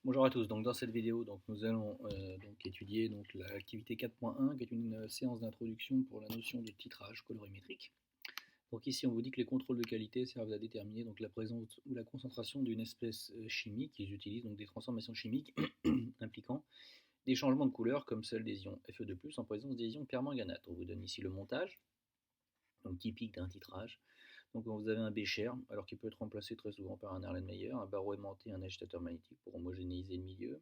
Bonjour à tous, donc dans cette vidéo nous allons donc étudier l'activité 4.1 qui est une séance d'introduction pour la notion de titrage colorimétrique. Donc ici on vous dit que les contrôles de qualité servent à déterminer donc la présence ou la concentration d'une espèce chimique. Ils utilisent donc des transformations chimiques impliquant des changements de couleur comme celle des ions Fe2+, en présence des ions permanganate. On vous donne ici le montage, donc typique d'un titrage. Donc vous avez un bécher, alors qui peut être remplacé très souvent par un Erlenmeyer, un barreau aimanté, un agitateur magnétique pour homogénéiser le milieu.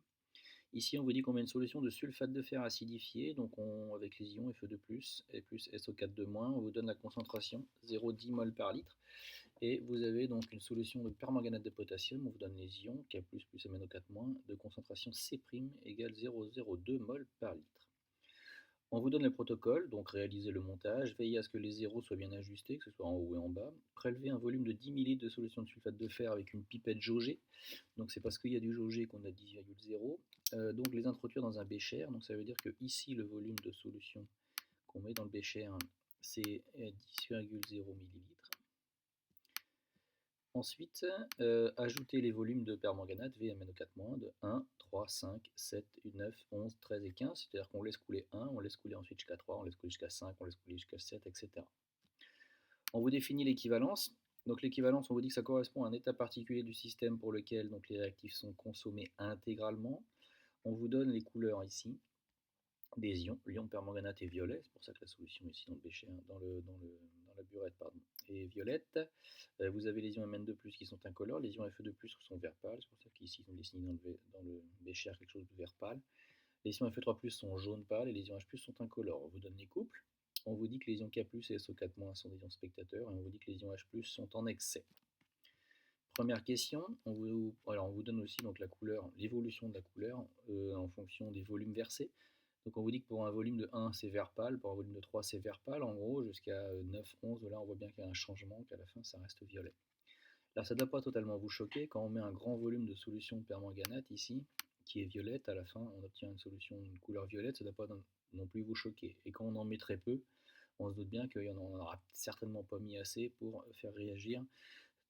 Ici, on vous dit qu'on met une solution de sulfate de fer acidifié, donc avec les ions Fe2+, et plus SO4 on vous donne la concentration 0,10 mol par litre. Et vous avez donc une solution de permanganate de potassium, on vous donne les ions K+, plus MnO4-, de concentration C' égale 0,02 mol par litre. On vous donne le protocole, donc réalisez le montage, veillez à ce que les zéros soient bien ajustés, que ce soit en haut et en bas. Prélevez un volume de 10 ml de solution de sulfate de fer avec une pipette jaugée. Donc c'est parce qu'il y a du jaugé qu'on a 10,0. Donc les introduire dans un bécher. Donc ça veut dire que ici le volume de solution qu'on met dans le bécher, c'est 10,0 ml. Ensuite, ajoutez les volumes de permanganate VMnO4- de 1, 3, 5, 7, 9, 11, 13 et 15. C'est-à-dire qu'on laisse couler 1, on laisse couler ensuite jusqu'à 3, on laisse couler jusqu'à 5, on laisse couler jusqu'à 7, etc. On vous définit l'équivalence. Donc l'équivalence, on vous dit que ça correspond à un état particulier du système pour lequel donc, les réactifs sont consommés intégralement. On vous donne les couleurs ici des ions, l'ion permanganate est violet, c'est pour ça que la solution ici dans le bécher, dans la burette, est violette. Vous avez les ions Mn2+, qui sont incolores, les ions Fe2+, sont vert pâle, c'est pour ça qu'ici ils sont dessinés dans le bécher quelque chose de vert pâle. Les ions Fe3+, sont jaune pâle et les ions H+, sont incolores. On vous donne les couples. On vous dit que les ions K+, et SO4- sont des ions spectateurs, et on vous dit que les ions H+, sont en excès. Première question, on vous donne aussi donc la couleur, l'évolution de la couleur en fonction des volumes versés. Donc on vous dit que pour un volume de 1 c'est vert pâle, pour un volume de 3 c'est vert pâle, en gros jusqu'à 9, 11, là on voit bien qu'il y a un changement, qu'à la fin ça reste violet. Là ça ne doit pas totalement vous choquer, quand on met un grand volume de solution de permanganate ici, qui est violette, à la fin on obtient une couleur violette, ça ne doit pas non plus vous choquer. Et quand on en met très peu, on se doute bien qu'il n'en aura certainement pas mis assez pour faire réagir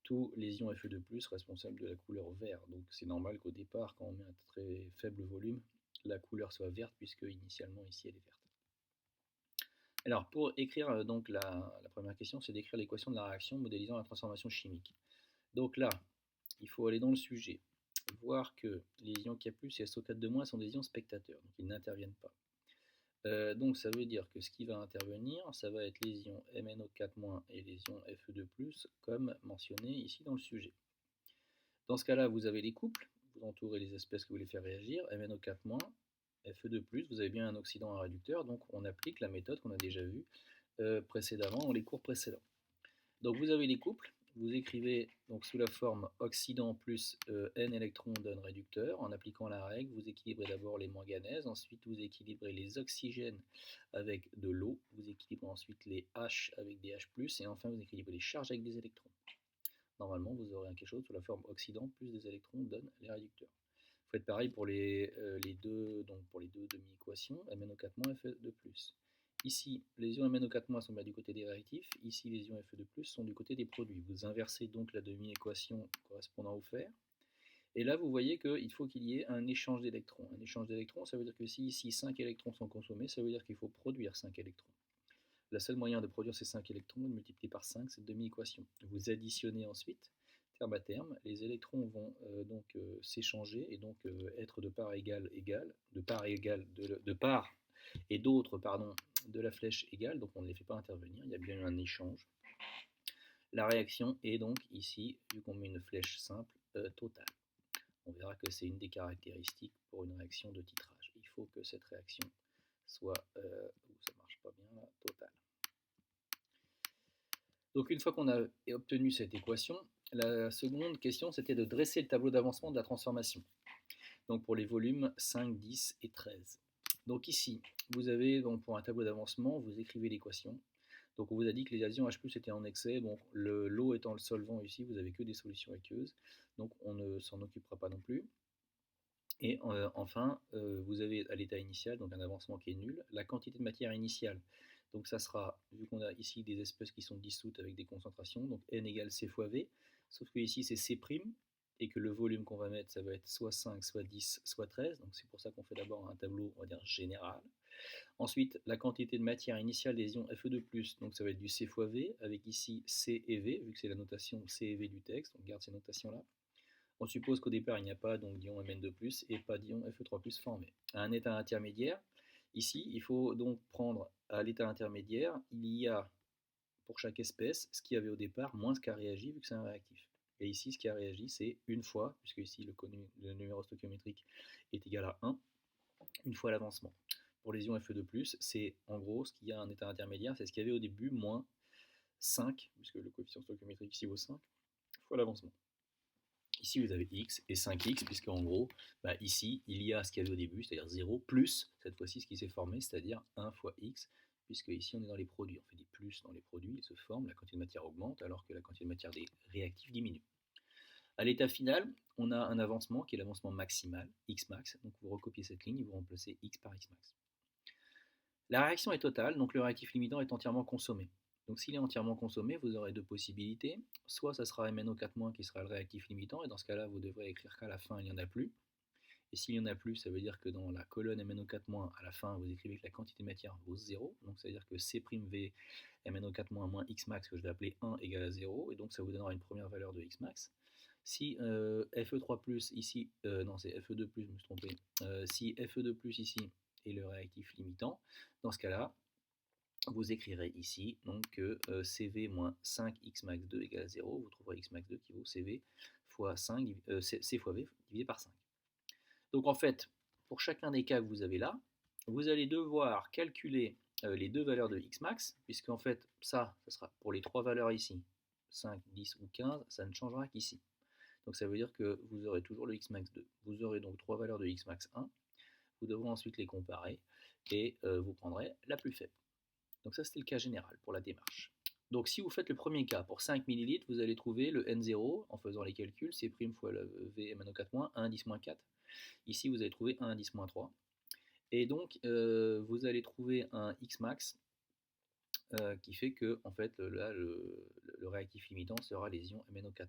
tous les ions Fe2+, responsables de la couleur vert. Donc c'est normal qu'au départ, quand on met un très faible volume, la couleur soit verte, puisque initialement ici elle est verte. Alors pour écrire donc la première question, c'est d'écrire l'équation de la réaction modélisant la transformation chimique. Donc là, il faut aller dans le sujet, voir que les ions K+, et SO4- sont des ions spectateurs, donc ils n'interviennent pas. Donc ça veut dire que ce qui va intervenir, ça va être les ions MnO4- et les ions Fe2+, comme mentionné ici dans le sujet. Dans ce cas-là, vous avez les couples, vous entourez les espèces que vous voulez faire réagir, MnO4-, Fe2+, vous avez bien un oxydant, un réducteur, donc on applique la méthode qu'on a déjà vue précédemment dans les cours précédents. Donc vous avez les couples, vous écrivez donc sous la forme oxydant plus N électrons donne réducteur. En appliquant la règle, vous équilibrez d'abord les manganèses, ensuite vous équilibrez les oxygènes avec de l'eau, vous équilibrez ensuite les H avec des H+, et enfin vous équilibrez les charges avec des électrons. Normalement, vous aurez quelque chose sous la forme oxydant plus des électrons donne les réducteurs. Vous faites pareil pour les deux demi-équations, MnO4- Fe2+. Ici, les ions MnO4- sont bien du côté des réactifs, ici les ions Fe2+, sont du côté des produits. Vous inversez donc la demi-équation correspondant au fer, et là vous voyez qu'il faut qu'il y ait un échange d'électrons. Un échange d'électrons, ça veut dire que si ici 5 électrons sont consommés, ça veut dire qu'il faut produire 5 électrons. Le seul moyen de produire ces 5 électrons est de multiplier par 5 cette demi-équation. Vous additionnez ensuite, terme à terme, les électrons vont s'échanger et donc être de part égale, de part et d'autre de la flèche égale, donc on ne les fait pas intervenir, il y a bien eu un échange. La réaction est donc ici, vu qu'on met une flèche simple, totale. On verra que c'est une des caractéristiques pour une réaction de titrage. Il faut que cette réaction soit, ça marche pas bien là, totale. Donc une fois qu'on a obtenu cette équation, la seconde question c'était de dresser le tableau d'avancement de la transformation. Donc pour les volumes 5, 10 et 13. Donc ici, vous avez donc pour un tableau d'avancement, vous écrivez l'équation. Donc on vous a dit que les ions H+ étaient en excès, donc l'eau étant le solvant ici, vous n'avez que des solutions aqueuses, donc on ne s'en occupera pas non plus. Et enfin, vous avez à l'état initial, donc un avancement qui est nul, la quantité de matière initiale. Donc ça sera, vu qu'on a ici des espèces qui sont dissoutes avec des concentrations, donc N égale C fois V, sauf que ici c'est C', et que le volume qu'on va mettre, ça va être soit 5, soit 10, soit 13. Donc c'est pour ça qu'on fait d'abord un tableau, on va dire, général. Ensuite, la quantité de matière initiale des ions Fe2+, donc ça va être du C fois V, avec ici C et V, vu que c'est la notation C et V du texte, on garde ces notations-là. On suppose qu'au départ, il n'y a pas d'ion Mn2+, et pas d'ion Fe3+, formé. À un état intermédiaire, ici, il faut donc prendre à l'état intermédiaire, il y a pour chaque espèce ce qu'il y avait au départ, moins ce qui a réagi, vu que c'est un réactif. Et ici, ce qui a réagi, c'est une fois, puisque ici le numéro stoichiométrique est égal à 1, une fois l'avancement. Pour les ions Fe2+, c'est en gros ce qu'il y a un état intermédiaire, c'est ce qu'il y avait au début, moins 5, puisque le coefficient stoichiométrique ici vaut 5, fois l'avancement. Ici, vous avez x et 5x, puisque en gros, ici, il y a ce qu'il y avait au début, c'est-à-dire 0, plus, cette fois-ci, ce qui s'est formé, c'est-à-dire 1 fois x, puisque ici, on est dans les produits. On fait des plus dans les produits, ils se forment, la quantité de matière augmente, alors que la quantité de matière des réactifs diminue. À l'état final, on a un avancement qui est l'avancement maximal, x max, donc vous recopiez cette ligne et vous remplacez x par x max. La réaction est totale, donc le réactif limitant est entièrement consommé. Donc s'il est entièrement consommé, vous aurez deux possibilités. Soit ça sera MnO4- qui sera le réactif limitant, et dans ce cas-là, vous devrez écrire qu'à la fin, il n'y en a plus. Et s'il n'y en a plus, ça veut dire que dans la colonne MnO4-, à la fin, vous écrivez que la quantité de matière vaut 0. Donc ça veut dire que C'V MnO4- moins x max, que je vais appeler 1, égale à 0. Et donc ça vous donnera une première valeur de x max. Si Fe3+, ici, non c'est Fe2+, je me suis trompé. Si Fe2+, ici est le réactif limitant, dans ce cas-là, vous écrirez ici donc que Cv moins 5x max 2 égale à 0. Vous trouverez x max 2 qui vaut Cv fois 5, C fois V divisé par 5. Donc en fait, pour chacun des cas que vous avez là, vous allez devoir calculer les deux valeurs de x max, puisque en fait, ça sera pour les trois valeurs ici, 5, 10 ou 15, ça ne changera qu'ici. Donc ça veut dire que vous aurez toujours le x max 2. Vous aurez donc trois valeurs de x max 1. Vous devrez ensuite les comparer et vous prendrez la plus faible. Donc ça, c'était le cas général pour la démarche. Donc si vous faites le premier cas, pour 5 ml, vous allez trouver le N0 en faisant les calculs, c'est prime fois le V MnO4-, 1 10-4. Ici, vous allez trouver 1 10-3. Et donc, vous allez trouver un X max qui fait que, en fait, là, le réactif limitant sera les ions MnO4-.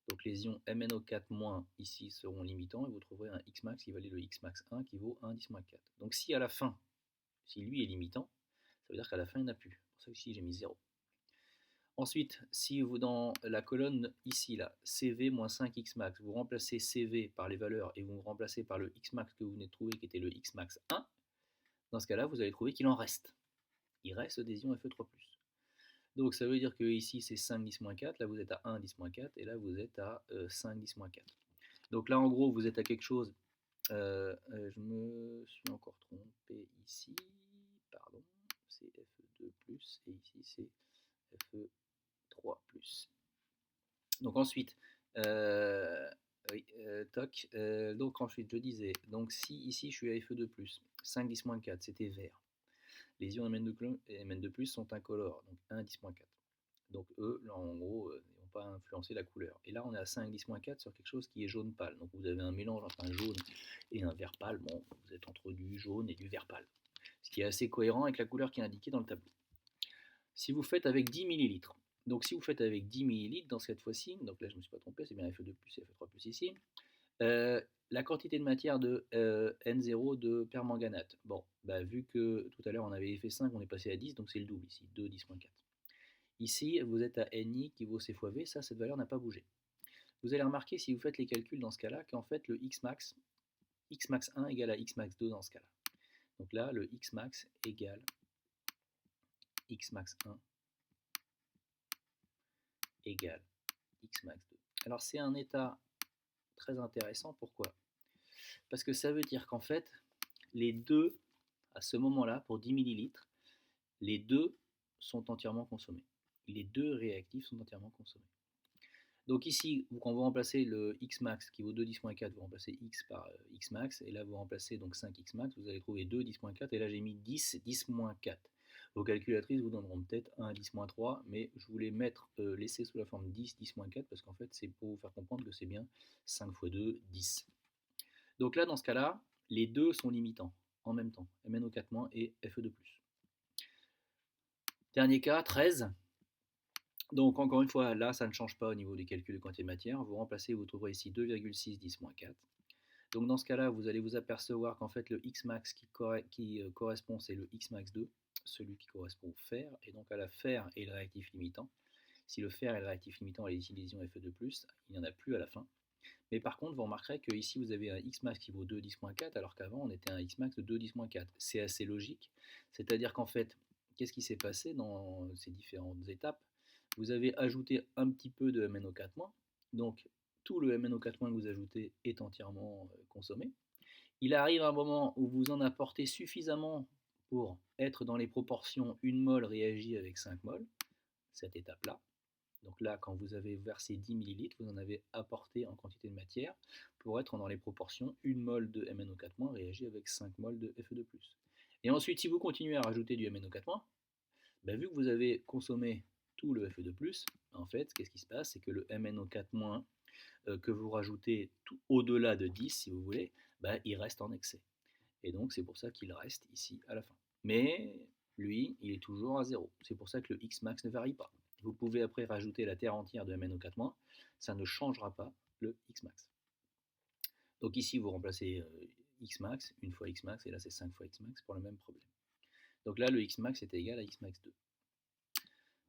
Donc les ions MnO4- ici seront limitants et vous trouverez un X max qui valait le X max 1 qui vaut 1 10-4. Donc si à la fin, si lui est limitant, ça veut dire qu'à la fin il n'y en a plus. C'est pour ça que ici j'ai mis 0. Ensuite, si vous dans la colonne ici, là, Cv moins 5x max, vous remplacez Cv par les valeurs et vous remplacez par le x max que vous venez de trouver qui était le x max 1, dans ce cas-là, vous allez trouver qu'il en reste. Il reste des ions Fe3+. Donc ça veut dire que ici c'est 5 10-4, là vous êtes à 1 10-4 et là vous êtes à 5 10-4. Donc là en gros vous êtes à quelque chose, je me suis encore trompé ici, pardon, c'est Fe2+, et ici c'est Fe3+. Donc ensuite, oui, toc, donc ensuite je disais, donc si ici je suis à Fe2+, 5 10-4 c'était vert. Les ions Mn2+, sont incolores, donc 1 10-4. Donc eux, là, en gros, n'ont pas influencé la couleur. Et là, on est à 5 10-4 sur quelque chose qui est jaune pâle. Donc vous avez un mélange entre un jaune et un vert pâle. Bon, vous êtes entre du jaune et du vert pâle. Ce qui est assez cohérent avec la couleur qui est indiquée dans le tableau. Si vous faites avec 10 ml, donc si vous faites avec 10 ml dans cette fois-ci, donc là je ne me suis pas trompé, c'est bien Fe2+, et Fe3+ ici, la quantité de matière de N0 de permanganate. Bon, vu que tout à l'heure on avait fait 5, on est passé à 10, donc c'est le double ici, 2 10-4. Ici, vous êtes à Ni qui vaut C fois V, ça, cette valeur n'a pas bougé. Vous allez remarquer, si vous faites les calculs dans ce cas-là, qu'en fait, le X max 1 égale à X max 2 dans ce cas-là. Donc là, le X max égale X max 1 égale X max 2. Alors, c'est un état très intéressant. Pourquoi? Parce que ça veut dire qu'en fait, les deux, à ce moment-là, pour 10 ml, les deux sont entièrement consommés. Les deux réactifs sont entièrement consommés. Donc ici, quand vous remplacez le x max qui vaut 2 10-4, vous remplacez x par x max, et là vous remplacez donc 5x max, vous allez trouver 2 10-4, et là j'ai mis 10 10-4. Vos calculatrices vous donneront peut-être 1 10-3, mais je voulais laisser sous la forme 10 10-4 parce qu'en fait c'est pour vous faire comprendre que c'est bien 5 fois 2, 10. Donc là dans ce cas-là, les deux sont limitants en même temps, MnO4- et Fe2+. Dernier cas, 13. Donc encore une fois, là, ça ne change pas au niveau des calculs de quantité de matière. Vous remplacez, vous trouverez ici 2,6 10-4. Donc dans ce cas-là, vous allez vous apercevoir qu'en fait le Xmax qui correspond, c'est le Xmax 2, celui qui correspond au fer, et donc à la fer et le réactif limitant. Si le fer et le réactif limitant est l'utilisation Fe2+, il n'y en a plus à la fin. Mais par contre, vous remarquerez que ici vous avez un Xmax qui vaut 2 10-4, alors qu'avant on était un Xmax de 2 10-4. C'est assez logique, c'est-à-dire qu'en fait, qu'est-ce qui s'est passé dans ces différentes étapes? Vous avez ajouté un petit peu de MnO4-, donc tout le MnO4- que vous ajoutez est entièrement consommé. Il arrive un moment où vous en apportez suffisamment pour être dans les proportions 1 mol réagit avec 5 mol, cette étape-là. Donc là, quand vous avez versé 10 ml, vous en avez apporté en quantité de matière pour être dans les proportions 1 mol de MnO4- réagit avec 5 mol de Fe2+. Et ensuite, si vous continuez à rajouter du MnO4-, ben, vu que vous avez consommé tout le Fe2+, en fait, qu'est-ce qui se passe? C'est que le MnO4- que vous rajoutez tout au-delà de 10, si vous voulez, ben, il reste en excès. Et donc, c'est pour ça qu'il reste ici à la fin. Mais lui, il est toujours à 0. C'est pour ça que le Xmax ne varie pas. Vous pouvez après rajouter la terre entière de MnO4-, ça ne changera pas le Xmax. Donc ici, vous remplacez Xmax, une fois Xmax, et là c'est 5 fois Xmax pour le même problème. Donc là, le Xmax est égal à Xmax 2.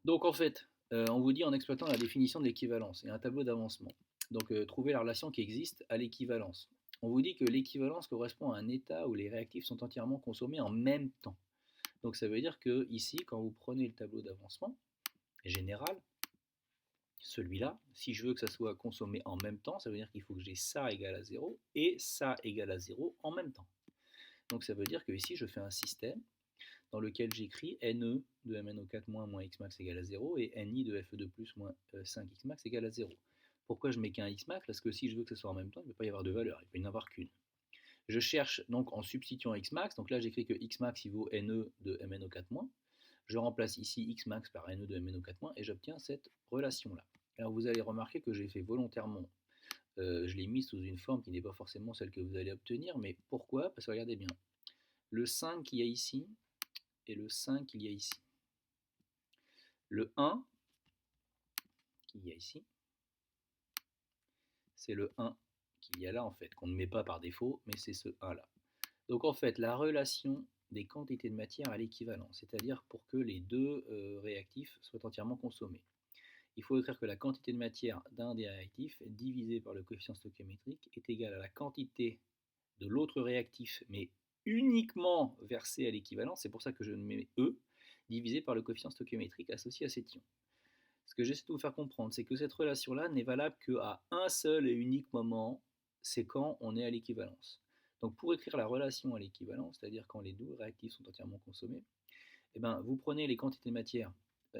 Donc en fait, on vous dit en exploitant la définition de l'équivalence et un tableau d'avancement. Donc trouver la relation qui existe à l'équivalence. On vous dit que l'équivalence correspond à un état où les réactifs sont entièrement consommés en même temps. Donc ça veut dire que ici, quand vous prenez le tableau d'avancement général, celui-là, si je veux que ça soit consommé en même temps, ça veut dire qu'il faut que j'ai ça égal à 0 et ça égal à 0 en même temps. Donc ça veut dire que ici, je fais un système dans lequel j'écris Ne de MnO4- moins Xmax égale à 0 et Ni de Fe2+ moins 5Xmax égale à 0. Pourquoi je mets qu'un Xmax? Parce que si je veux que ce soit en même temps, il ne peut pas y avoir de valeur, il peut y en avoir qu'une. Je cherche donc en substituant Xmax, donc là j'écris que Xmax il vaut Ne de MnO4-. Je remplace ici Xmax par Ne de MnO4- et j'obtiens cette relation-là. Alors vous allez remarquer que j'ai fait volontairement, je l'ai mis sous une forme qui n'est pas forcément celle que vous allez obtenir, mais pourquoi? Parce que regardez bien, le 5 qu'il y a ici et le 5 qu'il y a ici. Le 1 qu'il y a ici, c'est le 1 qu'il y a là en fait, qu'on ne met pas par défaut, mais c'est ce 1 là. Donc en fait, la relation des quantités de matière à l'équivalence, c'est-à-dire pour que les deux réactifs soient entièrement consommés. Il faut écrire que la quantité de matière d'un des réactifs divisé par le coefficient stoichiométrique est égale à la quantité de l'autre réactif, mais uniquement versé à l'équivalence, c'est pour ça que je mets E, divisé par le coefficient stoichiométrique associé à cet ion. Ce que j'essaie de vous faire comprendre, c'est que cette relation-là n'est valable qu'à un seul et unique moment, c'est quand on est à l'équivalence. Donc pour écrire la relation à l'équivalence, c'est-à-dire quand les deux réactifs sont entièrement consommés, eh ben, vous prenez les quantités de matière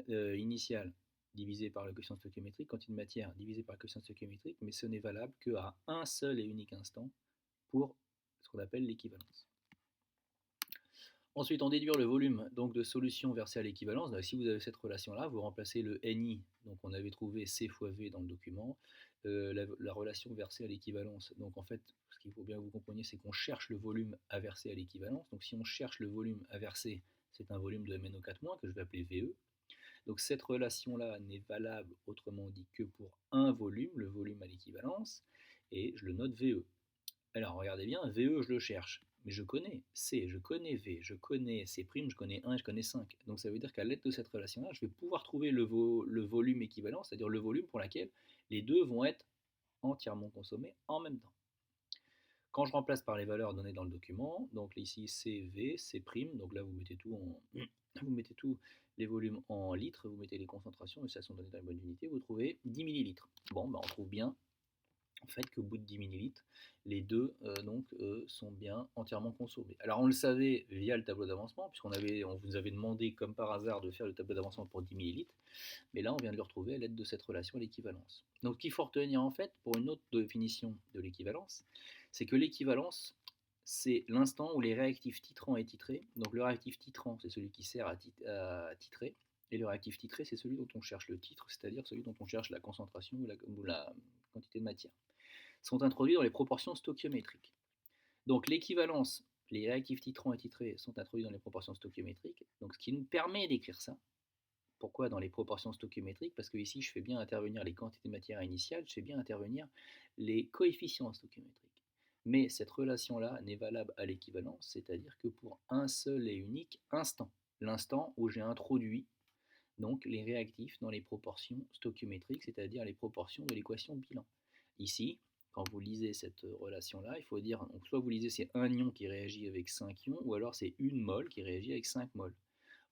initiales divisées par le coefficient stoichiométrique, quantité de matière divisée par le coefficient stoichiométrique, mais ce n'est valable qu'à un seul et unique instant pour ce qu'on appelle l'équivalence. Ensuite, en déduire le volume donc, de solution versée à l'équivalence. Si vous avez cette relation-là, vous remplacez le Ni, donc on avait trouvé C fois V dans le document, la relation versée à l'équivalence. Donc en fait, ce qu'il faut bien que vous compreniez, c'est qu'on cherche le volume à verser à l'équivalence. Donc si on cherche le volume à verser, c'est un volume de MnO4- que je vais appeler VE. Donc cette relation-là n'est valable, autrement dit, que pour un volume, le volume à l'équivalence, et je le note VE. Alors regardez bien, VE je le cherche, mais je connais C, je connais V, je connais C', je connais 1, je connais 5. Donc ça veut dire qu'à l'aide de cette relation-là, je vais pouvoir trouver le volume équivalent, c'est-à-dire le volume pour lequel les deux vont être entièrement consommés en même temps. Quand je remplace par les valeurs données dans le document, donc ici C, V, C', donc là vous mettez tout vous mettez tous les volumes en litres, vous mettez les concentrations, et ça sont données dans les bonnes unités, vous trouvez 10 millilitres. Bon, ben on trouve bien en fait qu'au bout de 10 millilitres, les deux sont bien entièrement consommés. Alors on le savait via le tableau d'avancement, on vous avait demandé comme par hasard de faire le tableau d'avancement pour 10 millilitres, mais là on vient de le retrouver à l'aide de cette relation à l'équivalence. Donc ce qu'il faut retenir en fait pour une autre définition de l'équivalence, c'est que l'équivalence, c'est l'instant où les réactifs titrants et titrés, donc le réactif titrant c'est celui qui sert à titrer, et le réactif titré c'est celui dont on cherche le titre, c'est-à-dire celui dont on cherche la concentration ou la quantité de matière, sont introduits dans les proportions stoichiométriques. Donc l'équivalence, les réactifs titrants et titrés sont introduits dans les proportions stoichiométriques, donc ce qui nous permet d'écrire ça, Pourquoi dans les proportions stoichiométriques? Parce que ici, je fais bien intervenir les quantités de matière initiales, je fais bien intervenir les coefficients stoichiométriques. Mais cette relation-là n'est valable à l'équivalence, c'est-à-dire que pour un seul et unique instant, l'instant où j'ai introduit donc les réactifs dans les proportions stoichiométriques, c'est-à-dire les proportions de l'équation de bilan. Ici, quand vous lisez cette relation-là, il faut dire, donc soit vous lisez c'est un ion qui réagit avec 5 ions, ou alors c'est une mole qui réagit avec 5 moles.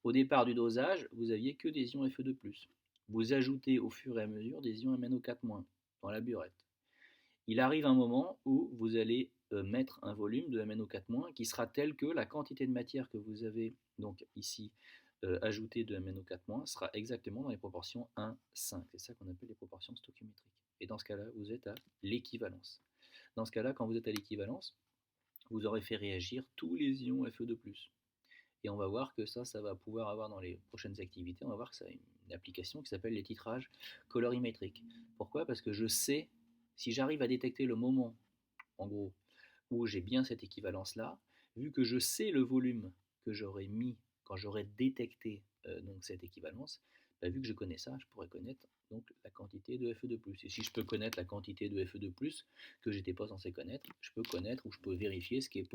Au départ du dosage, vous aviez que des ions Fe2+. Vous ajoutez au fur et à mesure des ions MnO4- dans la burette. Il arrive un moment où vous allez mettre un volume de MnO4- qui sera tel que la quantité de matière que vous avez donc ici ajoutée de MnO4- sera exactement dans les proportions 1:5. C'est ça qu'on appelle les proportions stoichiométriques. Et dans ce cas-là, vous êtes à l'équivalence. Dans ce cas-là, quand vous êtes à l'équivalence, vous aurez fait réagir tous les ions Fe2+. Et on va voir que ça va pouvoir avoir dans les prochaines activités, on va voir que ça a une application qui s'appelle les titrages colorimétriques. Pourquoi? Parce que je sais, si j'arrive à détecter le moment, en gros, où j'ai bien cette équivalence-là, vu que je sais le volume que j'aurais mis quand j'aurais détecté donc cette équivalence, bah, vu que je connais ça, je pourrais connaître donc la quantité de Fe2+. Et si je peux connaître la quantité de Fe2+, que j'étais pas censé connaître, je peux connaître ou je peux vérifier ce qui est